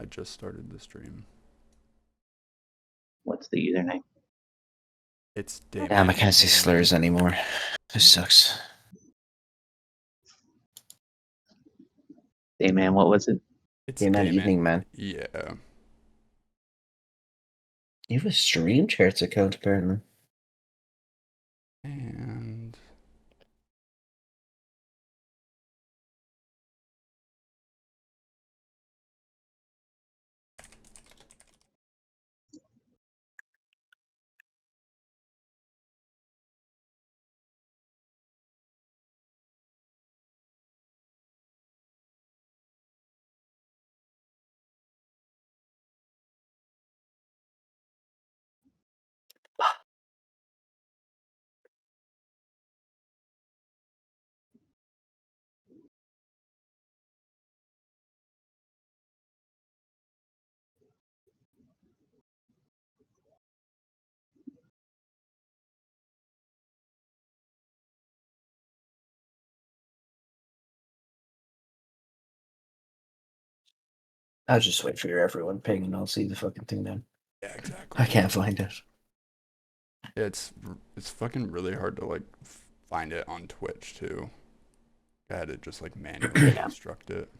I just started the stream. What's the username? It's Dayman. Damn, I can't see slurs anymore. This sucks. Dayman, what was it? It's Dayman Dayman. Evening Man. Yeah. You have a stream charts account apparently. And I'll just wait for everyone ping and I'll see the fucking thing then. yeah, exactly. I can't find it. Yeah, it's fucking really hard to like find it on Twitch too. I had to just like manually construct it.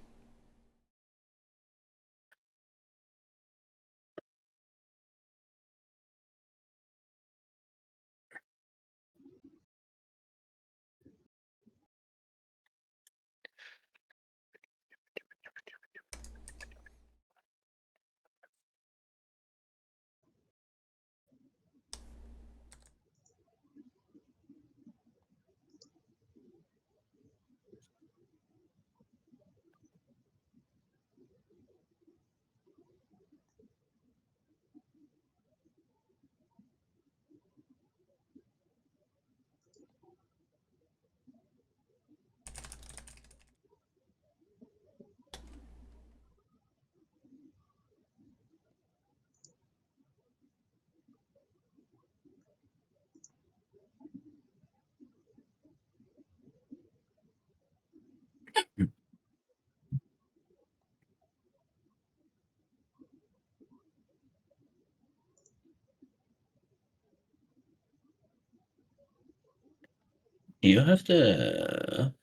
Do you have the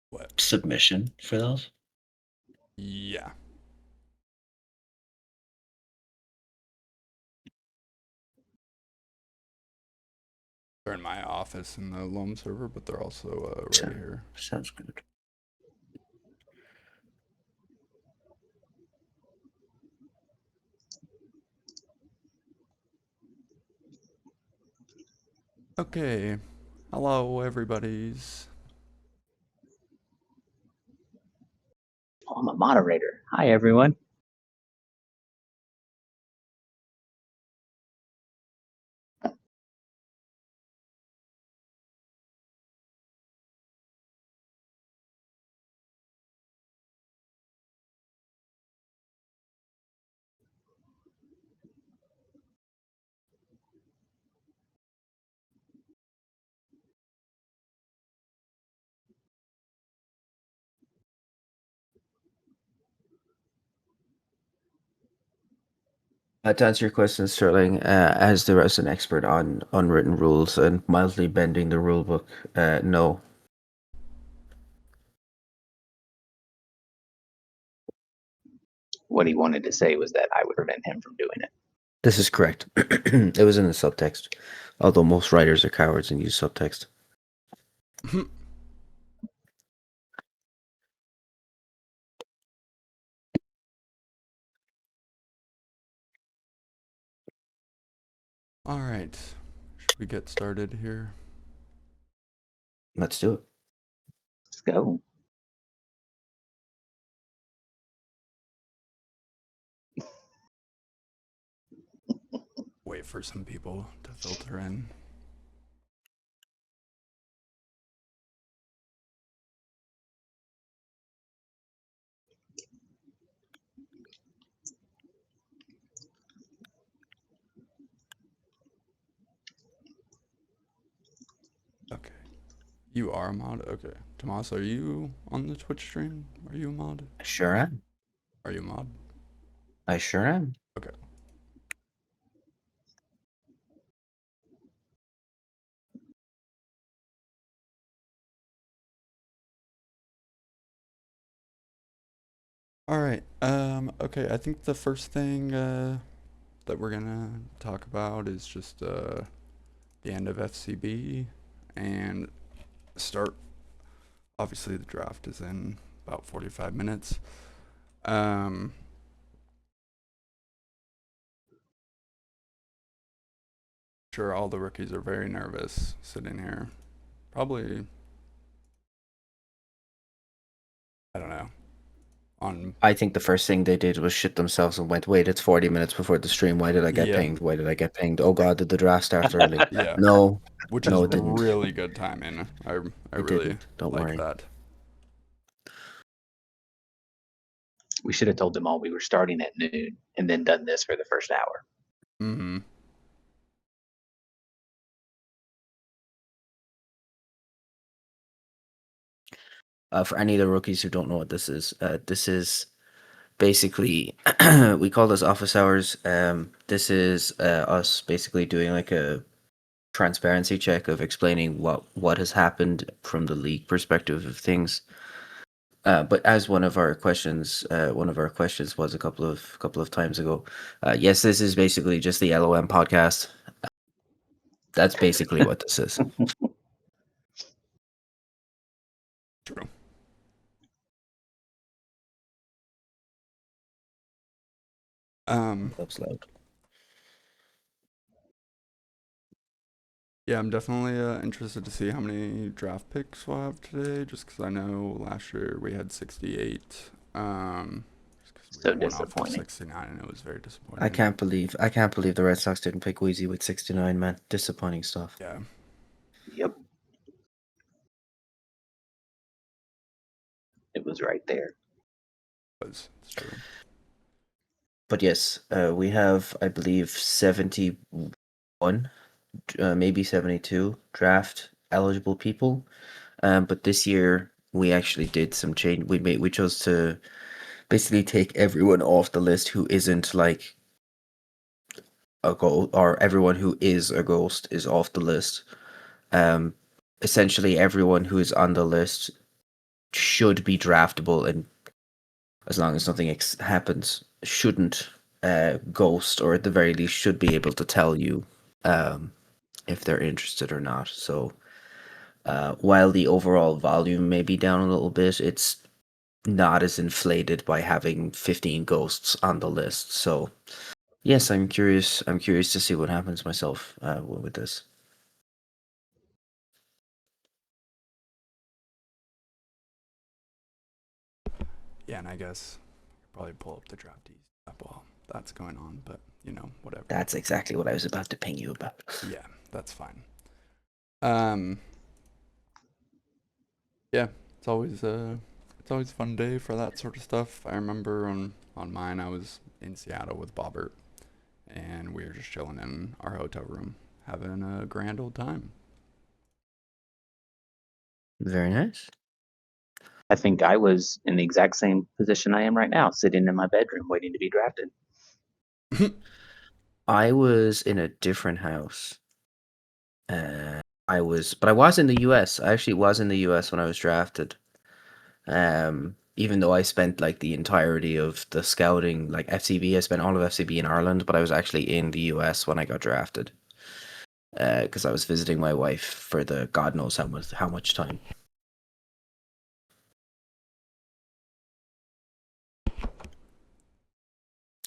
What? submission for those? Yeah. They're in my office in the LOM server, but they're also right here. Sounds good. Okay. Hello, everybody's. Oh, I'm a moderator. Hi, everyone. To answer your question, Sterling, as the resident expert on unwritten rules and mildly bending the rule book, no. What he wanted to say was that I would prevent him from doing it. This is correct. It was in the subtext, although most writers are cowards and use subtext. All right. Should we get started here? Let's do it. Let's go. Wait for some people to filter in. Okay. You are a mod? Okay. Tomas, are you on the Twitch stream? Are you a mod? I sure am. Are you a mod? I sure am. Okay. All right. Okay, I think the first thing that we're gonna talk about is just the end of FCB and start. Obviously, the draft is in about 45 minutes. Um, sure, all the rookies are very nervous sitting here. Probably, I don't know. On I think the first thing they did was shit themselves and went, wait, it's 40 minutes before the stream. Why did I get yeah, pinged? Why did I get pinged? Oh God, did the draft start early? yeah, No, which is no, it didn't. really good timing. I It really didn't. Don't like worry. that. We should have told them all we were starting at noon and then done this for the first hour. Mm-hmm. For any of the rookies who don't know what this is basically we call this office hours. This is us basically doing like a transparency check of explaining what has happened from the league perspective of things. But as one of our questions was a couple of times ago. Yes, this is basically just the LOM podcast. That's basically what this is. True. That's loud. Yeah, I'm definitely interested to see how many draft picks we'll have today, just because I know last year we had 68. Just 'cause we So had one off of disappointing. 69, and it was very I disappointing. can't believe the Red Sox didn't pick Wheezy with 69, man. Disappointing stuff. Yeah, Yep. It was right there. it's true. But yes, we have, I believe, 71, maybe 72 draft eligible people. But this year we actually did some change. We chose to basically take everyone off the list who isn't like a ghost, or everyone who is a ghost is off the list. Um, Essentially everyone who is on the list should be draftable, and as long as nothing happens, shouldn't ghost, or at the very least should be able to tell you if they're interested or not. So while the overall volume may be down a little bit, it's not as inflated by having 15 ghosts on the list. So yes, I'm curious. I'm curious to see what happens myself with this. Yeah, and I guess probably pull up the draftees app while that's going on, but whatever. That's exactly what I was about to ping you about. Yeah, that's fine. Um, yeah, it's always a fun day for that sort of stuff. I remember on mine, I was in Seattle with Bobbert, and we were just chilling in our hotel room, having a grand old time. Very nice. I think I was in the exact same position I am right now, sitting in my bedroom waiting to be drafted. I was in a different house. But I was in the US. I actually was in the US when I was drafted. Even though I spent like the entirety of the scouting, like FCB, I spent all of FCB in Ireland, but I was actually in the US when I got drafted. Because I was visiting my wife for the God knows how much time.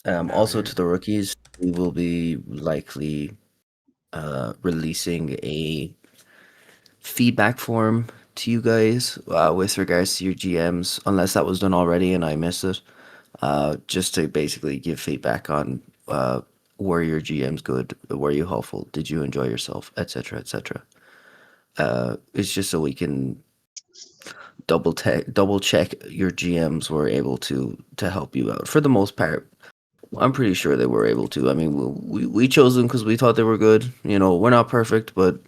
Now Also here, to the rookies, we will be likely releasing a feedback form to you guys with regards to your GMs, unless that was done already and I missed it. Just to basically give feedback on were your GMs good, were you hopeful, did you enjoy yourself, etc., etc. It's just so we can double check your GMs were able to help you out. For the most part, I'm pretty sure they were able to. I mean, we chose them because we thought they were good. We're not perfect, but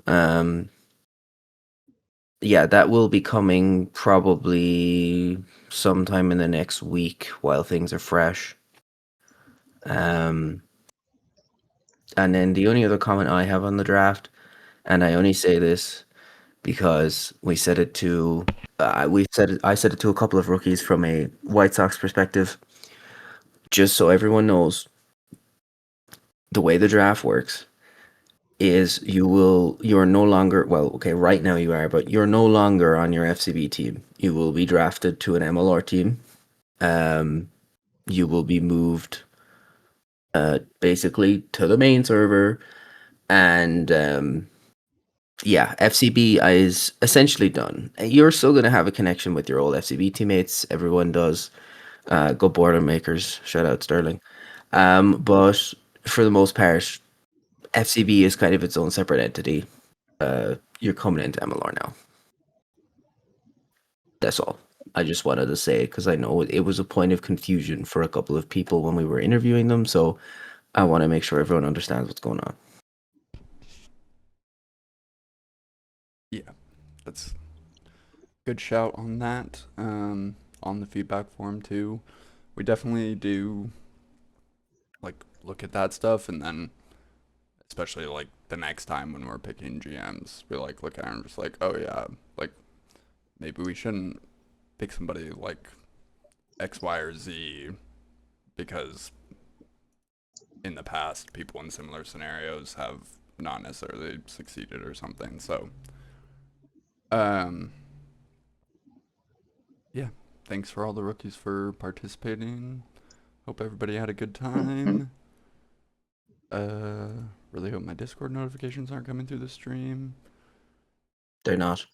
um, yeah, that will be coming probably sometime in the next week while things are fresh. And then the only other comment I have on the draft, and I only say this because we said it to I said it to a couple of rookies from a White Sox perspective, just so everyone knows the way the draft works is you're no longer, well, okay, right now you are, but you're no longer on your FCB team. You will be drafted to an MLR team. You will be moved basically to the main server, and yeah, FCB is essentially done. You're still going to have a connection with your old FCB teammates. Everyone does. Go Boilermakers. Shout out Sterling. But for the most part, FCB is kind of its own separate entity. You're coming into MLR now. That's all. I just wanted to say because I know it was a point of confusion for a couple of people when we were interviewing them. So I want to make sure everyone understands what's going on. Yeah, that's good shout on that. On the feedback form too, we definitely do like look at that stuff, and then especially like the next time when we're picking GMs, we like look at it and just like, oh yeah, like maybe we shouldn't pick somebody like X, Y, or Z because in the past people in similar scenarios have not necessarily succeeded or something. So yeah, thanks for all the rookies for participating. Hope everybody had a good time. Really hope my Discord notifications aren't coming through the stream. They're not.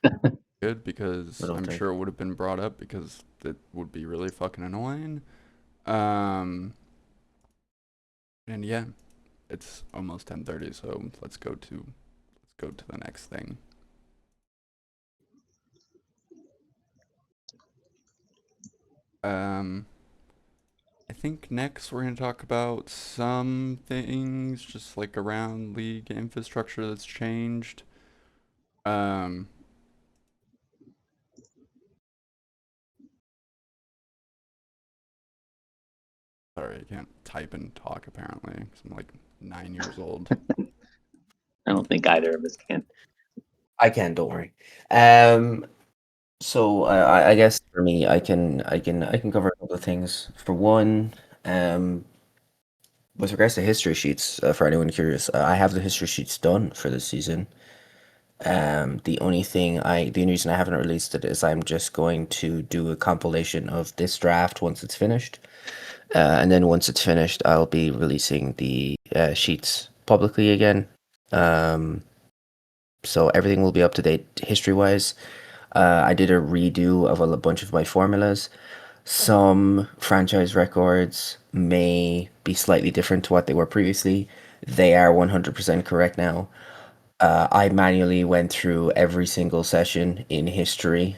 Good, because I don't I'm think. sure it would have been brought up because it would be really fucking annoying. And yeah, it's almost 10:30, so let's go to the next thing. I think next we're gonna talk about some things just like around league infrastructure that's changed. Um, Sorry, I can't type and talk apparently because I'm like 9 years old. I don't think either of us can. I can. Don't worry. So I guess for me, I can cover a couple of things. For one, with regards to history sheets, for anyone curious, I have the history sheets done for this season. The only reason I haven't released it is I'm just going to do a compilation of this draft once it's finished, and then once it's finished, I'll be releasing the sheets publicly again. So everything will be up to date history wise. I did a redo of a bunch of my formulas. Some franchise records may be slightly different to what they were previously. They are 100% correct now. I manually went through every single session in history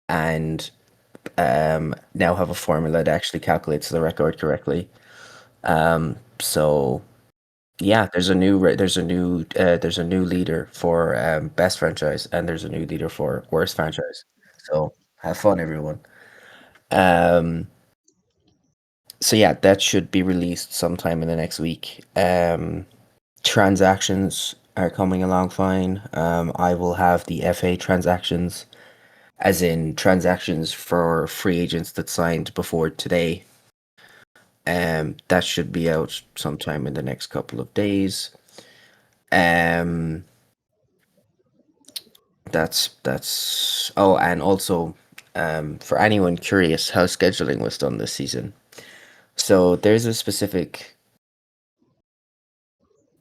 and now have a formula that actually calculates the record correctly. So yeah, there's a new leader for best franchise, and there's a new leader for worst franchise. So have fun, everyone. Um, so yeah, that should be released sometime in the next week. Transactions are coming along fine. I will have the FA transactions, as in transactions for free agents that signed before today. That should be out sometime in the next couple of days. Um, that's oh, and also, for anyone curious how scheduling was done this season. So there's a specific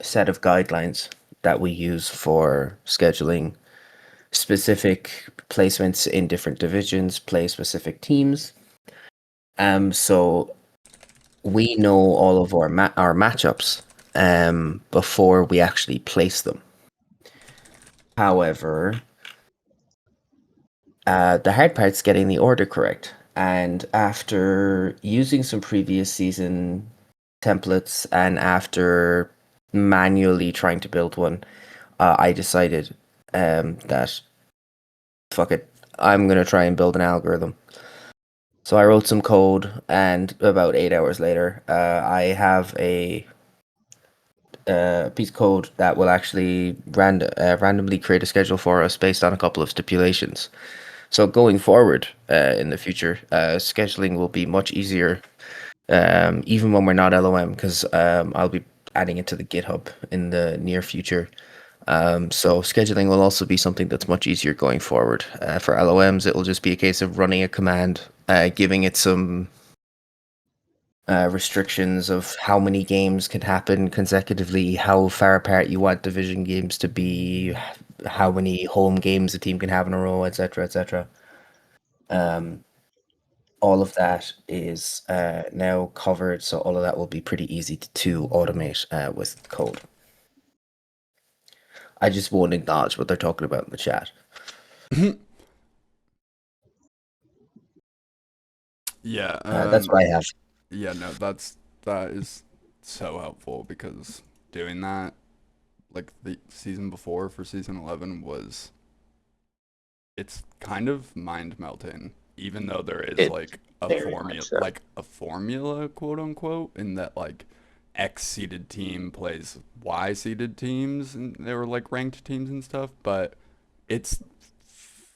set of guidelines that we use for scheduling specific placements in different divisions, play specific teams. So we know all of our matchups before we actually place them. However, the hard part's getting the order correct. And after using some previous season templates and after manually trying to build one, I decided that fuck it, I'm gonna try and build an algorithm. So I wrote some code, and about 8 hours later, I have a piece of code that will actually randomly create a schedule for us based on a couple of stipulations. So going forward in the future, scheduling will be much easier, even when we're not LOM, because I'll be adding it to the GitHub in the near future. So scheduling will also be something that's much easier going forward. For LOMs, it will just be a case of running a command, giving it some restrictions of how many games can happen consecutively, how far apart you want division games to be, how many home games a team can have in a row, etc., etc. Um, all of that is now covered, so all of that will be pretty easy to automate with code. I just won't acknowledge what they're talking about in the chat. Yeah, That's what I have. yeah, no, that is so helpful because doing that like the season before for season 11 was it's kind of mind melting even though there is It like very much so. a formula quote unquote in that like X seeded team plays Y seeded teams and they were like ranked teams and stuff, but it's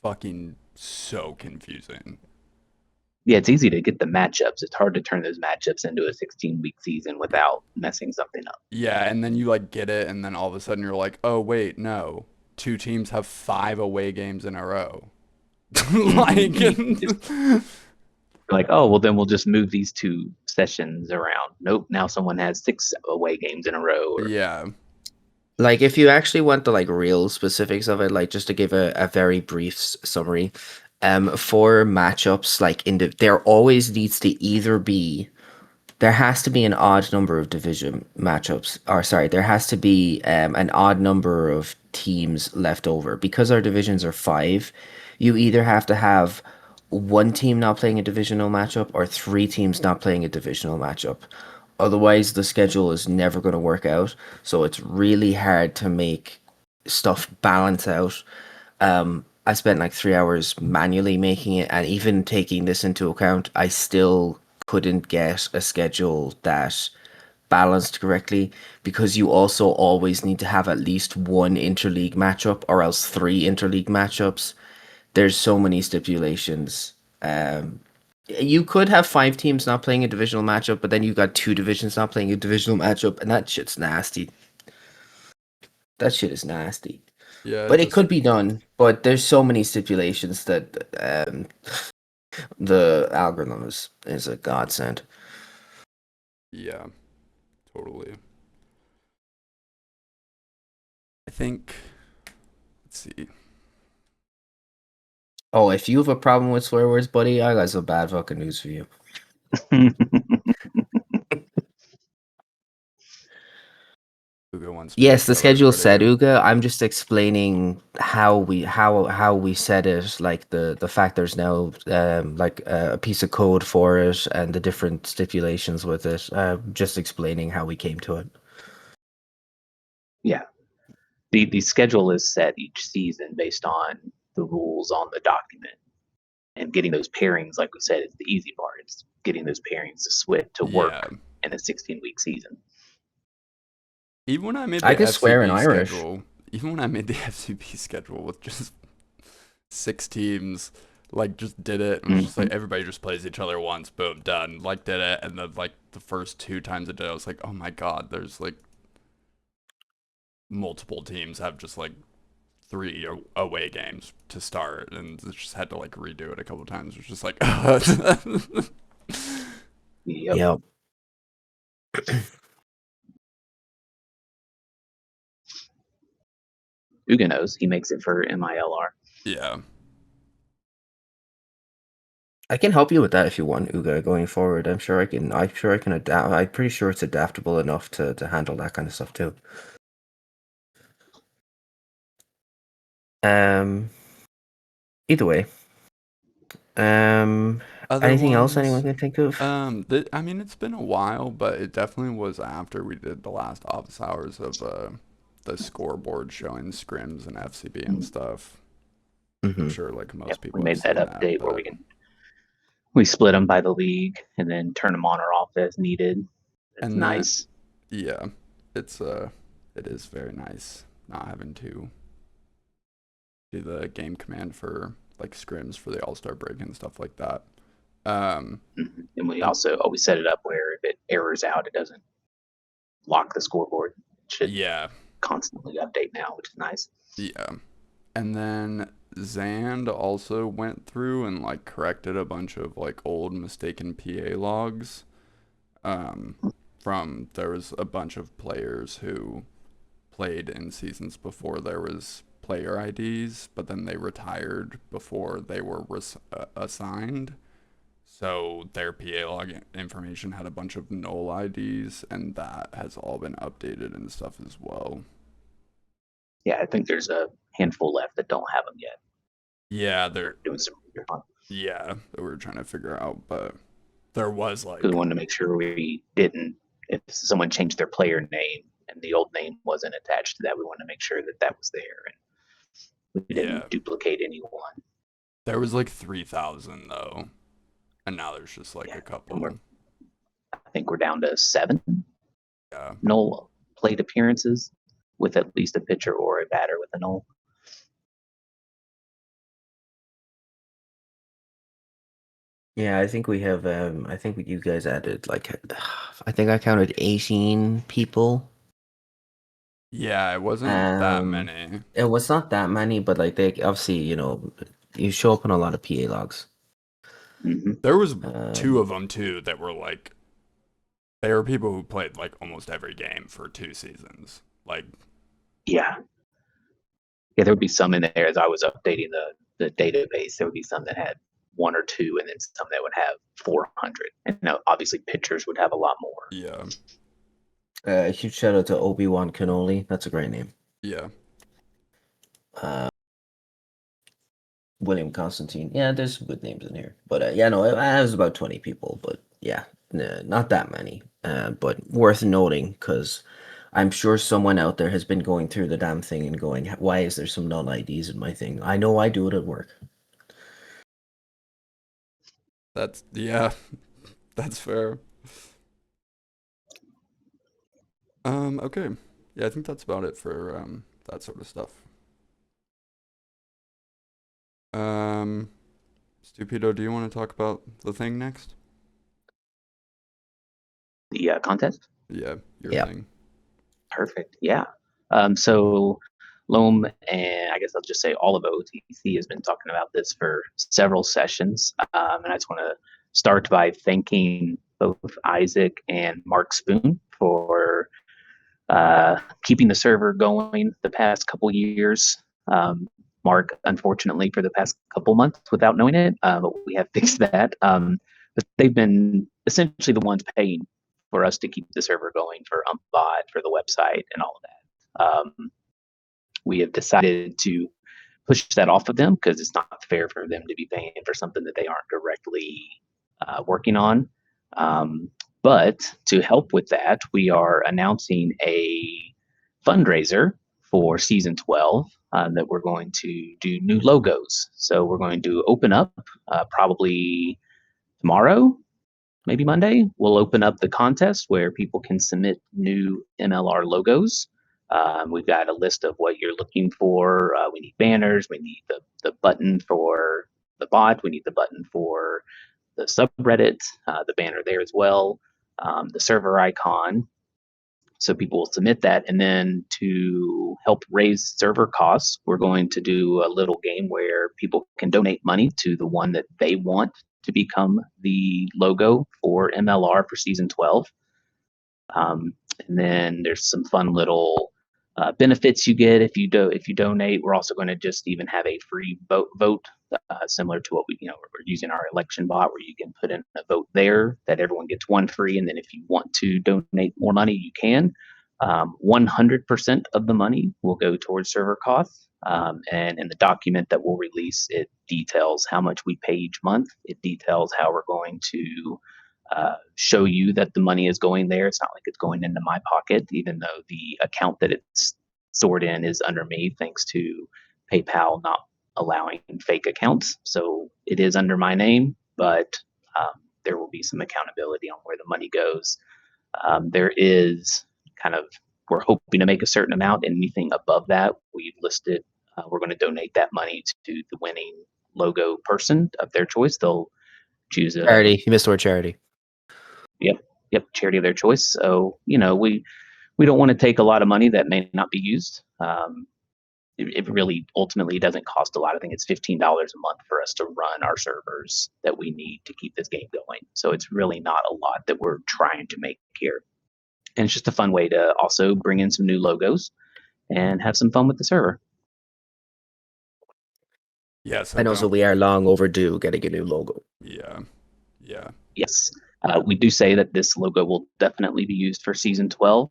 fucking so confusing. Yeah, it's easy to get the matchups. It's hard to turn those matchups into a 16-week season without messing something up. Yeah, and then you like get it, and then all of a sudden you're like, oh wait, no, two teams have 5 away games in a row. Mm-hmm. Like, You just like, oh, well, then we'll just move these two sessions around. Nope, now someone has 6 away games in a row. Or yeah, Like, if you actually want the like real specifics of it, like just to give a very brief summary, for matchups, like there always needs to either be there has to be an odd number of division matchups, or sorry, there has to be an odd number of teams left over because our divisions are five. You either have to have one team not playing a divisional matchup or three teams not playing a divisional matchup. Otherwise, the schedule is never going to work out. So it's really hard to make stuff balance out. I spent like 3 hours manually making it, and even taking this into account, I still couldn't get a schedule that balanced correctly because you also always need to have at least one interleague matchup or else three interleague matchups. There's so many stipulations. Um, you could have five teams not playing a divisional matchup, but then you got two divisions not playing a divisional matchup, and that shit's nasty. That shit is nasty. yeah, But it just could be done. But there's so many stipulations that the algorithm is a godsend. yeah, totally. I think let's see. Oh, if you have a problem with swear words, buddy, I got some bad fucking news for you. Ugo wants me to Yes, the tell schedule said everybody. Uga. I'm just explaining how we set it, like the fact there's now like a piece of code for it and the different stipulations with it. Just explaining how we came to it. yeah, the schedule is set each season based on the rules on the document, and getting those pairings, like we said, is the easy part. It's getting those pairings to switch to Yeah, work in a 16-week season. even when I made I the can swear in FCB Irish. schedule, even when I made the FCB schedule with just 6 teams, like just did it and was just like Mm-hmm. everybody just plays each other once, boom, done. Like did it, and then like the first 2 times I did, I was like, oh my god, there's like multiple teams have just like 3 away games to start, and just had to like redo it a couple times. It was just like, Yep. Yep. Uga knows. He makes it for MILR. yeah, I can help you with that if you want, Uga, going forward. I'm sure I can. I'm sure I can adapt. I'm pretty sure it's adaptable enough to handle that kind of stuff too. Um. Either way. Um. other Anything else anyone ones. can think of? I mean, it's been a while, but it definitely was after we did the last office hours of the scoreboard showing scrims and FCB and Mm. stuff. I'm Hmm. sure like Yep, most we people have made that seen that, update where but we split them by the league and then turn them on or off as needed. It's and then nice. yeah, it's it is very nice not having to do the game command for like scrims for the All-Star break and stuff like that. And we And also always set it up where if it errors out, it doesn't lock the scoreboard. It should yeah, constantly update now, which is nice. yeah. And then Zand also went through and like corrected a bunch of like old mistaken PA logs. Um, from there was a bunch of players who played in seasons before there was player IDs, but then they retired before they were assigned. So their PA log information had a bunch of null IDs, and that has all been updated and stuff as well. Yeah, I think there's a handful left that don't have them yet. Yeah, They're doing some on yeah, that we were trying to figure out, but there was because we like wanted to make sure we didn't. If someone changed their player name and the old name wasn't attached to that, we wanted to make sure that that was there and we yeah, didn't duplicate anyone. there was like 3,000 though, and now there's just like Yeah, a and couple. I think we're down to 7 Yeah, null plate appearances with at least a pitcher or a batter with a null. Yeah, I think we have. I think you guys added like, I think I counted 18 people. yeah, it wasn't that Um, many. it was not that many, but like they obviously, you show up on a lot of PA logs. Mm-hmm. There was two Um, of them too that were like they were people who played like almost every game for 2 seasons. Like Yeah, yeah, there would be some in there as I was updating the database. There would be some that had 1 or 2, and then some that would have 400. And obviously, pitchers would have a lot more. yeah, a huge shout out to Obi-Wan Kenobi. That's a great name. yeah, Uh, William Constantine. Yeah, there's some good names in here. But yeah, no, it was about 20 people. But yeah, not that many. But worth noting because I'm sure someone out there has been going through the damn thing and going, why is there some null IDs in my thing? I know I do it at work. that's yeah, that's fair. Okay, yeah, I think that's about it for that sort of stuff. Um, Stupido, do you want to talk about the thing next? The contest. Yeah, your Yeah. thing. Perfect. Yeah. So LOM and I guess I'll just say all of OTC has been talking about this for several sessions. And I just want to start by thanking both Isaac and Mark Spoon for keeping the server going the past couple years. Mark, unfortunately, for the past couple months without knowing it, but we have fixed that. But they've been essentially the ones paying for us to keep the server going for UmpBot, for the website, and all of that. We have decided to push that off of them because it's not fair for them to be paying for something that they aren't directly working on. But to help with that, we are announcing a fundraiser for season 12 that we're going to do new logos. So we're going to open up probably tomorrow, maybe Monday. We'll open up the contest where people can submit new MLR logos. We've got a list of what you're looking for. We need banners. We need the button for the bot. We need the button for the subreddit, the banner there as well, the server icon. So people will submit that. And then to help raise server costs, we're going to do a little game where people can donate money to the one that they want to become the logo for MLR for season 12. And then there's some fun little benefits you get if you donate. We're also going to just even have a free vote similar to what we're using our election bot where you can put in a vote there that everyone gets one free, and then if you want to donate more money, you can. 100% of the money will go towards server costs. And in the document that we'll release, it details how much we pay each month. It details how we're going to show you that the money is going there. It's not like it's going into my pocket, even though the account that it's stored in is under me, thanks to PayPal not allowing fake accounts. So it is under my name, but there will be some accountability on where the money goes. There is we're hoping to make a certain amount, and anything above that, we've listed, we're going to donate that money to the winning logo person of their choice. They'll choose a Charity. You missed the word charity. Yep, charity of their choice. So, we don't want to take a lot of money that may not be used. It really ultimately doesn't cost a lot. I think it's $15 a month for us to run our servers that we need to keep this game going. So it's really not a lot that we're trying to make here. And it's just a fun way to also bring in some new logos and have some fun with the server. Yeah, so And also, we are long overdue getting a new logo. Yeah. Yes. We do say that this logo will definitely be used for season 12.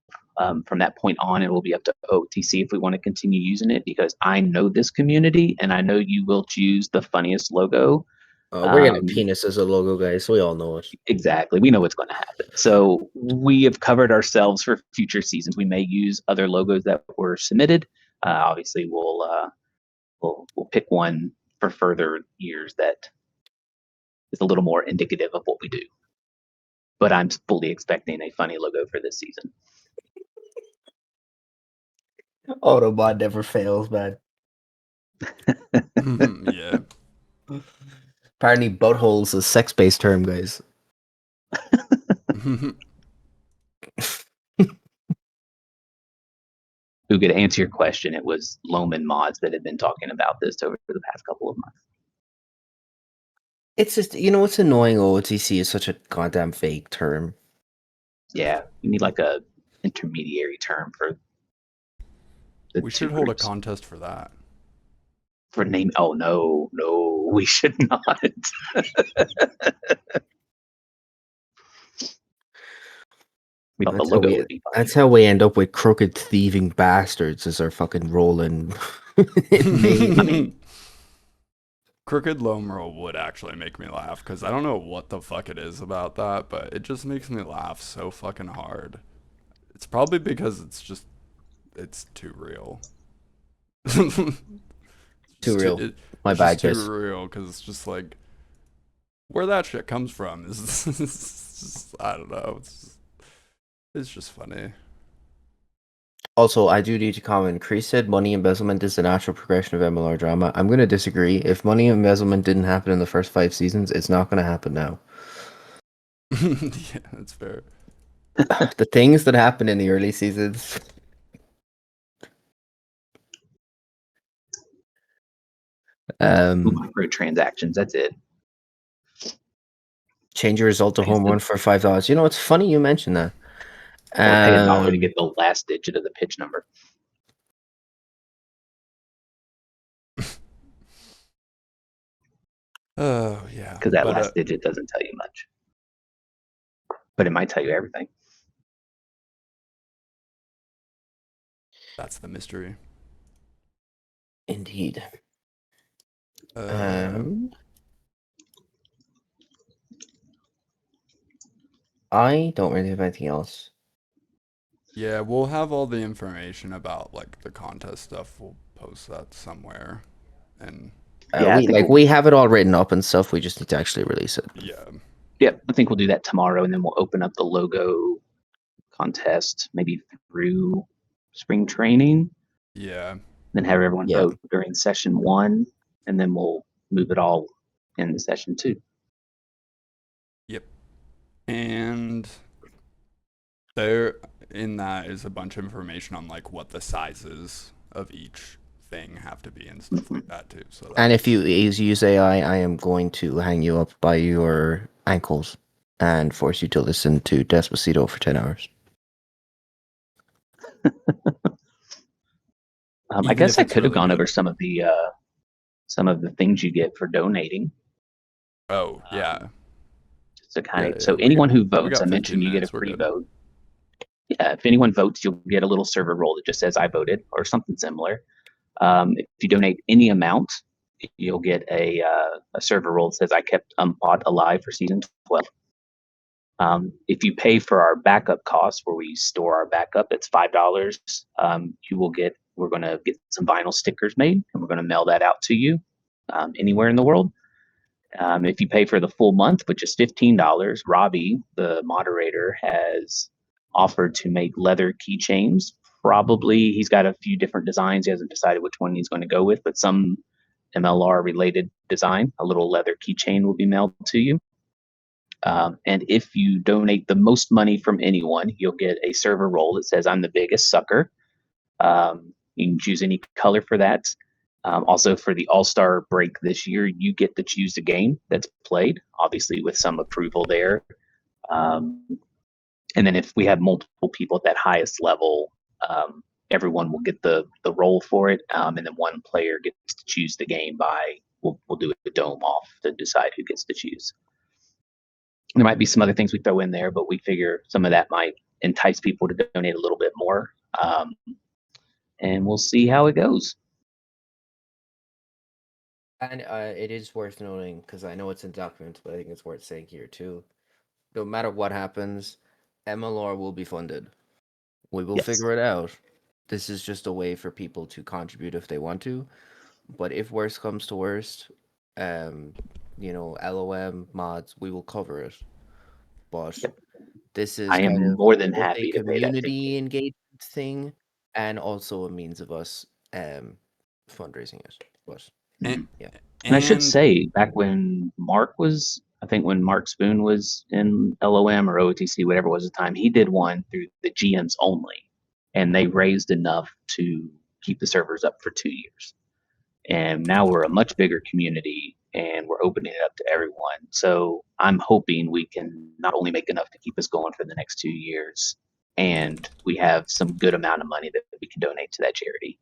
From that point on, it will be up to OTC if we want to continue using it, because I know this community and I know you will choose the funniest logo. We're getting penis as a logo, guys, so we all know it. Exactly. We know what's going to happen. So we have covered ourselves for future seasons. We may use other logos that were submitted. Obviously, we'll pick one for further years that is a little more indicative of what we do. But I'm fully expecting a funny logo for this season. Autobot never fails, man. Yeah. Apparently, butthole's a sex-based term, guys. Who could answer your question? It was LOM and mods that had been talking about this over the past couple of months. It's just, it's annoying. OTC is such a goddamn fake term. Yeah, we need like a intermediary term for the We two should hold a groups. contest for that. For name. Oh no, we should not. We thought the logo would be funny. That's how we end up with crooked thieving bastards as our fucking rolling. I mean, Crooked LOM roll would actually make me laugh, because I don't know what the fuck it is about that, but it just makes me laugh so fucking hard. It's probably because it's too real. Too real. My it's bad, just guys. too real, because it's just like, where that shit comes from is just, I don't know. It's just funny. Also, I do need to comment. Chris said money embezzlement is the natural progression of MLR drama. I'm going to disagree. If money embezzlement didn't happen in the first 5 seasons, it's not going to happen now. Yeah, that's fair. The things that happened in the early seasons. Microtransactions, that's it. Change your result to home run for $5. It's funny you mentioned that. Or pay $1 to get the last digit of the pitch number. Oh, yeah. Because that last digit doesn't tell you much. But it might tell you everything. That's the mystery. Indeed. I don't really have anything else. Yeah, we'll have all the information about like the contest stuff. We'll post that somewhere, and we have it all written up and stuff. We just need to actually release it. Yeah, I think we'll do that tomorrow, and then we'll open up the logo contest maybe through spring training. Yeah. Then have everyone vote during session 1, and then we'll move it all in session 2. Yep. And there in that is a bunch of information on like what the sizes of each thing have to be and stuff like that too. So and if you use AI, I am going to hang you up by your ankles and force you to listen to Despacito for 10 hours. I guess I could have gone over some of the things you get for donating. Oh, yeah. So anyone who votes, I mentioned you get a free vote. Yeah, if anyone votes, you'll get a little server roll that just says I voted or something similar. If you donate any amount, you'll get a server roll that says I kept Umpod alive for season 12. If you pay for our backup costs, where we store our backup, it's $5. We're going to get some vinyl stickers made, and we're going to mail that out to you. anywhere in the world. If you pay for the full month, which is $15, Robbie, the moderator, has offered to make leather keychains. Probably he's got a few different designs. He hasn't decided which one he's going to go with, but some MLR related design, a little leather keychain will be mailed to you. And if you donate the most money from anyone, you'll get a server roll that says, "I'm the biggest sucker." You can choose any color for that. Also, for the All-Star break this year, you get to choose the game that's played, obviously with some approval there. Um, and then if we have multiple people at that highest level, everyone will get the role for it. And then one player gets to choose the game by, we'll do a dome off to decide who gets to choose. There might be some other things we throw in there, but we figure some of that might entice people to donate a little bit more. And we'll see how it goes. And it is worth noting, because I know it's in document, but I think it's worth saying here too. No matter what happens, MLR will be funded. We will Yes. figure it out. This is just a way for people to contribute if they want to. But if worst comes to worst, LOM mods, we will cover it. But Yep. this is I am kind of more than both happy a to pay that community engagement thing and also a means of us fundraising it. But And, yeah. And I should and say, back when I think when Mark Spoon was in LOM or OTC, whatever it was at the time, he did one through the GMs only, and they raised enough to keep the servers up for 2 years. And now we're a much bigger community, and we're opening it up to everyone. So I'm hoping we can not only make enough to keep us going for the next 2 years, and we have some good amount of money that we can donate to that charity.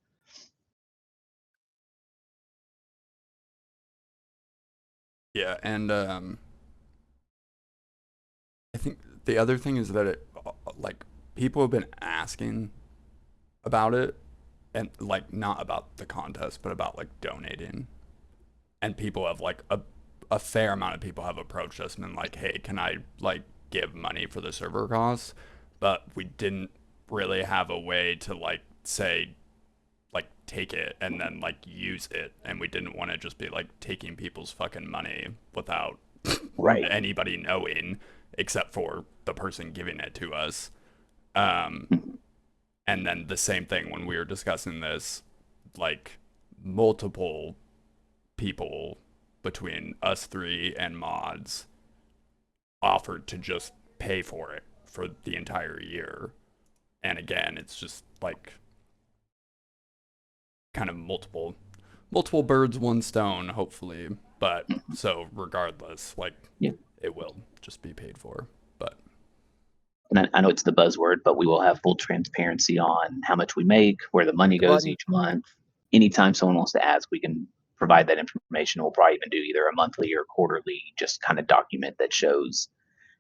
yeah, and I think the other thing is that like people have been asking about it, and like not about the contest, but about like donating, and people have like a fair amount of people have approached us and been like, hey, can I like give money for the server costs? But we didn't really have a way to like say like take it and then like use it, and we didn't want to just be like taking people's fucking money without Right. anybody knowing except for the person giving it to us. And then the same thing when we were discussing this, like multiple people between us three and mods offered to just pay for it for the entire year. And again, it's just like kind of multiple birds, one stone, hopefully. But so regardless, like Yeah. it will just be paid for. But And I know it's the buzzword, but we will have full transparency on how much we make, where the money goes each month. Anytime someone wants to ask, we can provide that information. We'll probably even do either a monthly or quarterly, just kind of document that shows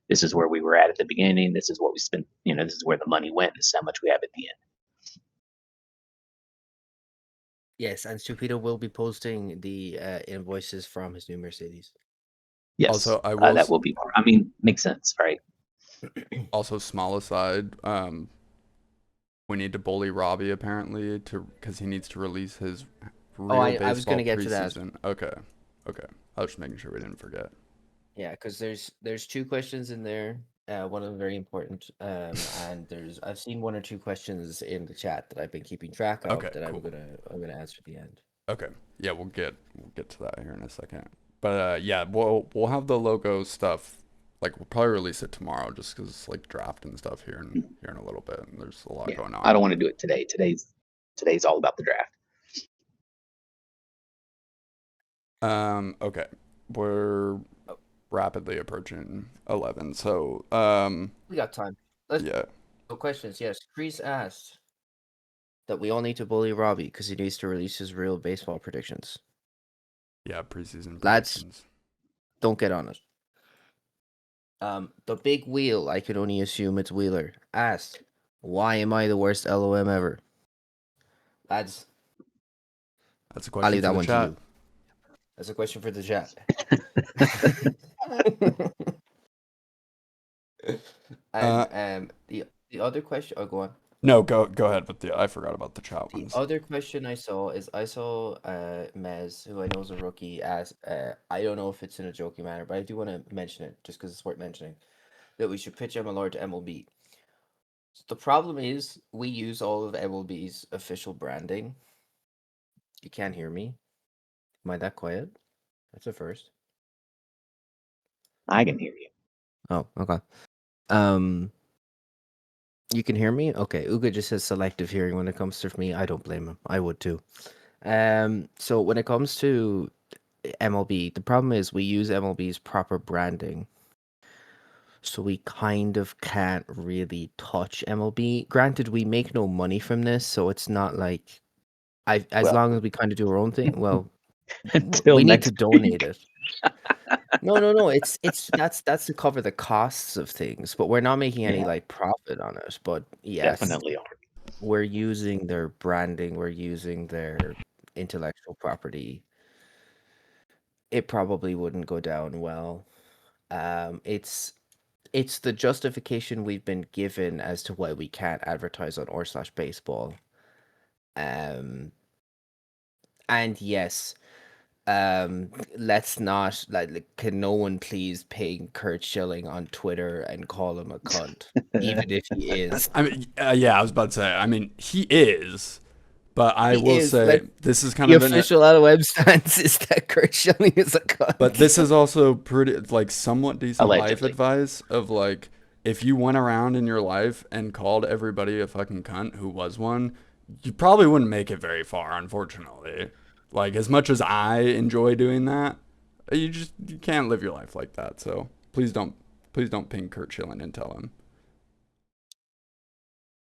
this is where we were at the beginning. This is what we spent. This is where the money went. This is how much we have at the end. Yes, and Stupido will be posting the invoices from his new Mercedes. Yes. Also, I will. That will be more. I mean, makes sense, right? Also, small aside, we need to bully Robbie apparently because he needs to release his real baseball I was gonna get to that. preseason. Okay. I was just making sure we didn't forget. Yeah, because there's 2 questions in there. One of them very important. And I've seen 1 or 2 questions in the chat that I've been keeping track of Okay, that cool. I'm gonna answer at the end. Okay. Yeah, we'll get to that here in a second. But yeah, we'll have the logo stuff. Like we'll probably release it tomorrow, just because like draft and stuff here in a little bit. And there's a lot going on. I don't want to do it today. Today's all about the draft. Okay. We're rapidly approaching 11, so We got time. So questions. Yes, Chris asked that we all need to bully Robbie because he needs to release his real baseball predictions. Yeah, preseason Lads, predictions. don't get on it. The big wheel, I can only assume it's Wheeler, asked, why am I the worst LOM ever? Lads, That's a question I'll leave for that the one chat. to you. That's a question for the chat. And the other question, go on. No, go ahead with the. I forgot about the chat The ones. other question I saw is Mez, who I know is a rookie, as I don't know if it's in a joking manner, but I do want to mention it just because it's worth mentioning that we should pitch MLR to MLB. The problem is we use all of MLB's official branding. You can't hear me. Am I that quiet? That's a first. I can hear you. Oh, okay. You can hear me? Okay. Uga just says selective hearing when it comes to me. I don't blame him. I would too. So when it comes to MLB, the problem is we use MLB's proper branding. So we kind of can't really touch MLB. Granted, we make no money from this, so it's not like as Well, long as we kind of do our own thing, well, until we need to next donate week. it. No. It's that's to cover the costs of things, but we're not making any Yeah, like profit on it. But yes, definitely are. we're using their branding, we're using their intellectual property. It probably wouldn't go down well. It's the justification we've been given as to why we can't advertise on r/baseball. And yes, let's not like can no one please ping Kurt Schilling on Twitter and call him a cunt, even if he is. I mean, yeah, I was about to say. I mean, he is, but I He will is say like this is kind the of an. official LOM stance is that Kurt Schilling is a cunt. But this is also pretty like somewhat decent life Allegedly. advice of like if you went around in your life and called everybody a fucking cunt who was one, you probably wouldn't make it very far, unfortunately. Like as much as I enjoy doing that, you can't live your life like that. So please don't ping Kurt Schilling and tell him.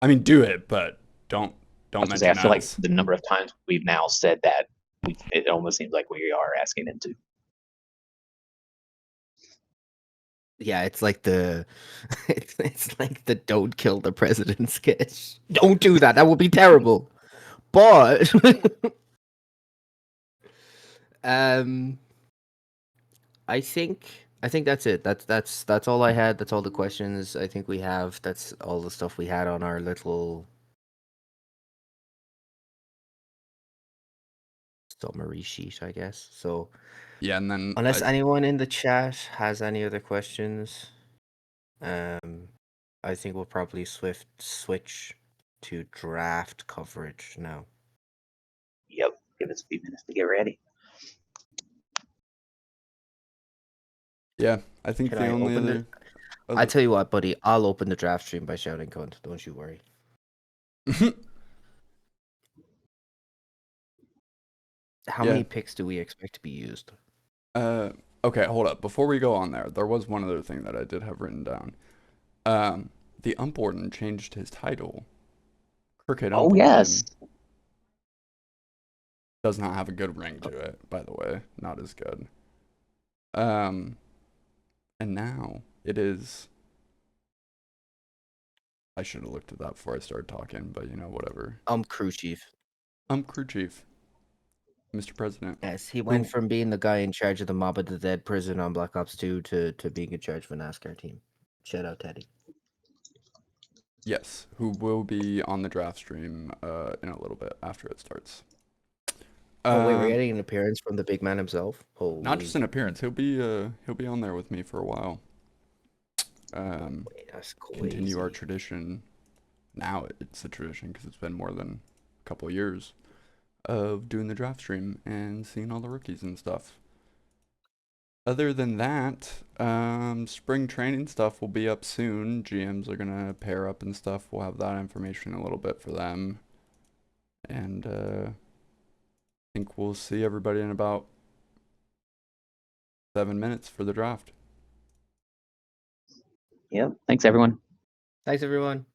I mean, do it, but don't I don't was gonna say, I mention feel like us. the number of times we've now said that, it almost seems like we are asking him to. Yeah, it's like the it's like the don't kill the president sketch. Don't do that. That would be terrible. But um I think that's it. That's all I had. That's all the questions I think we have. That's all the stuff we had on our little summary sheet, I guess. So Yeah, and then unless anyone in the chat has any other questions, I think we'll probably switch to draft coverage now. Yep. Give us a few minutes to get ready. yeah, I think Can the I only open it? I other tell you what, buddy, I'll open the draft stream by shouting cunt. Don't you worry. How yeah. many picks do we expect to be used? Okay, hold up. Before we go on there was one other thing that I did have written down. The ump warden changed his title. Crooked ump Oh, yes. warden does not have a good ring to it, by the way. Not as good. And now it is. I should have looked at that before I started talking, but whatever. Crew chief. Crew chief, Mr. President. Yes, he Who, went from being the guy in charge of the Mob of the Dead prison on Black Ops 2 to being in charge of a NASCAR team. Shout out Teddy. yes, who will be on the draft stream in a little bit after it starts. Oh wait, we're getting an appearance from the big man himself. Not just Holy, an appearance. He'll be on there with me for a while. that's Continue our crazy. tradition. Now it's a tradition because it's been more than a couple years of doing the draft stream and seeing all the rookies and stuff. Other than that, spring training stuff will be up soon. GMs are gonna pair up and stuff. We'll have that information in a little bit for them. And I think we'll see everybody in about 7 minutes for the draft. Yep. Thanks, everyone. Thanks everyone.